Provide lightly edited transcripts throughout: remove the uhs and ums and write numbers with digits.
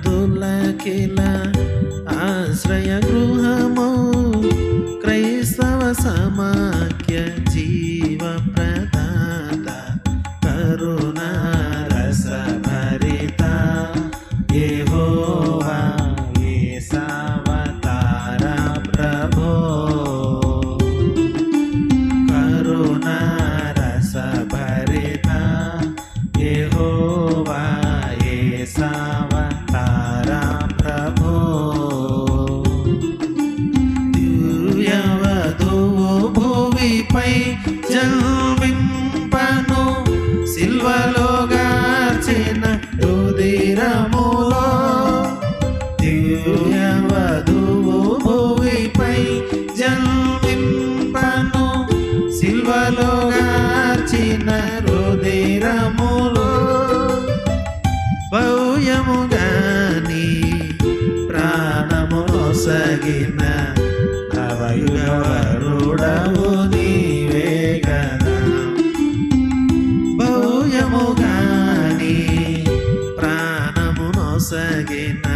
శరణాదులకిలా ఆశ్రయ గృహము క్రైస్తవ సమాఖ్య జీవ ప్రదాత కరుణా రస భరిత యెహోవా యేసవతార ప్రభో కరుణా రస భరిత యెహోవా యేసవతార ప్రభో దివ్యవధువు భువిపై జన్మింపను సిల్వలో గార్చిన రుధిరములో దివ్యవధువు భువిపై జన్మింపను సిల్వలో గార్చిన రుధిరములో భవ్యముగాని ప్రాణమును సగిన నవయుగవరుడవు నీవే గదా భవ్యముగాని ప్రాణమును సగిన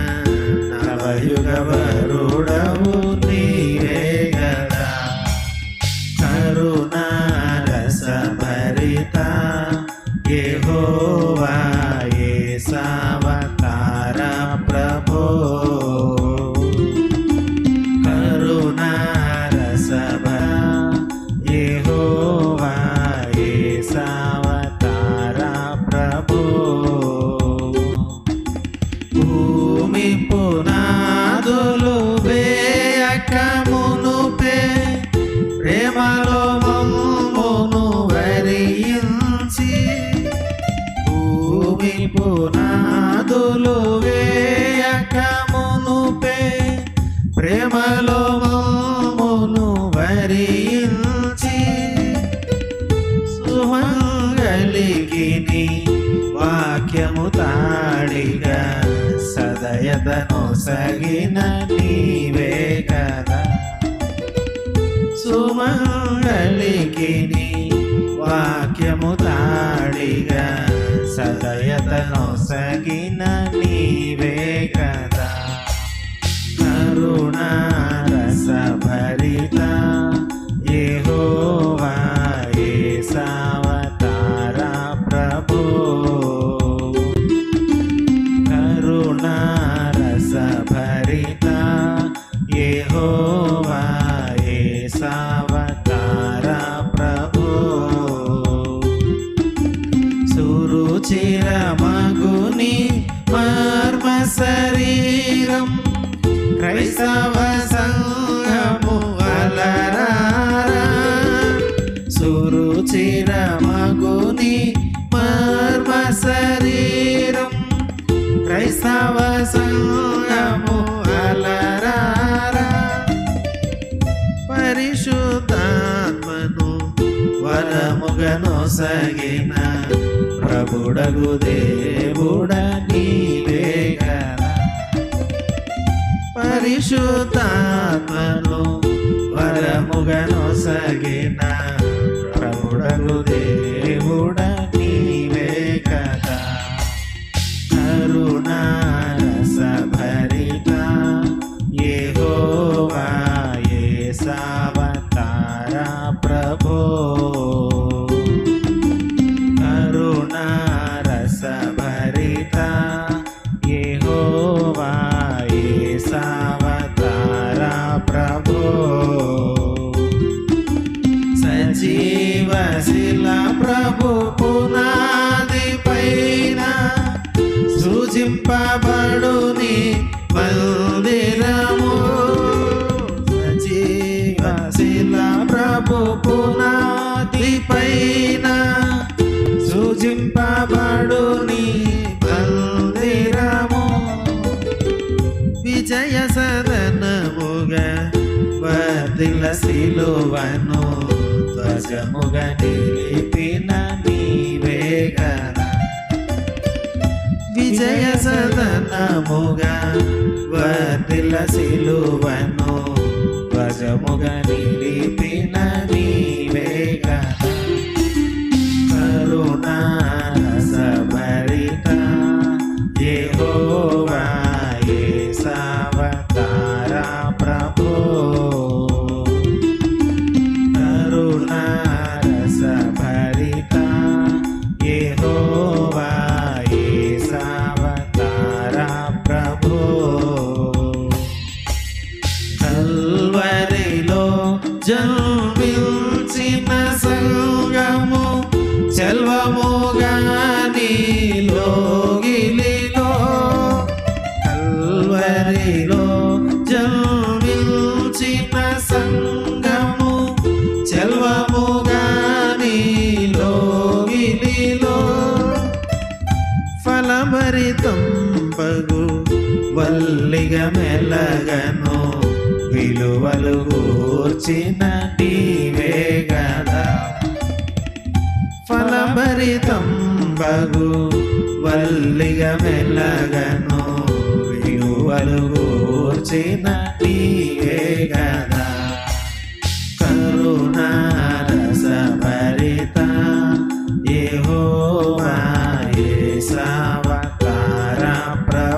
నవయుగవరుడవు నీవే గదా కరుణా రస భరిత యెహోవా యేసవతార ప్రభో కరుణా రస యెహోవా యేసవతార ప్రభో భూమి పునాదులు వేయక మునుపే ప్రేమలో మమ్మును వరించి భూమి పునాదులు వేయక మునుపే ప్రేమలో మమ్మును వరించి సుమంగళికి నీ వాక్యము తాడిగా సదయతను సగిన నీవే కదా సుమంగళికి నీ వాక్యము తాడిగా సదయతను సగిన నీవే కదా కరుణా రస భరిత యెహోవా యేసవతార ప్రభో కరుణా రస భరిత యెహోవా యేసవతార ప్రభో సురుచిరమగుని మర్మ శరీరం క్రైస్తవ సంఘము అలరారా సురుచిరమగుని మర్మ శరీరం క్రైస్తవ సంఘము అలరారా పరిశుద్ధాత్మను వరముగను సగిన ప్రభుడగు దేవుడ నీవే కదా పరిశుద్ధాత్మను వరముగను సగిన ప్రభుడగు దేవుడ నీవే కదా కరుణా రస భరిత యెహోవా యేసవతార ప్రభో కరుణా రస భరిత యెహోవా యేసవతార ప్రభో సజీవశిల ప్రభు పునాది పైన సృజింపబడుని మందిరము సజీవశిల ప్రభు పునాది పైన సృజింపబడుని మందిరము విజయ సిలువను ధ్వజముగా నిలిపిన నీవే కదా విజయ సదనముగా వర్ధిల్ల సిలువను ధ్వజముగా నిలిపిన నీవే కదా కరుణా రసభరిత యెహోవా యేసవతార ప్రభో కరుణా రసభరిత యెహోవా యేసవతార ప్రభో కల్వరిలో జన్మించిన సంగము చెల్వముగా నీలో గిలిలో కల్వరిలో జన్మించిన సంగము చెల్వముగా నీలో గిలిలో ఫలభరితం పగు వల్లిగా మెలగను విలువలు గూర్చిన నీవే గదా ఫలభరితం బగు వల్లిగా మెలగను విలువలు గూర్చిన నీవే గదా కరుణా రసభరిత యెహోవా యేసవతార ప్రభో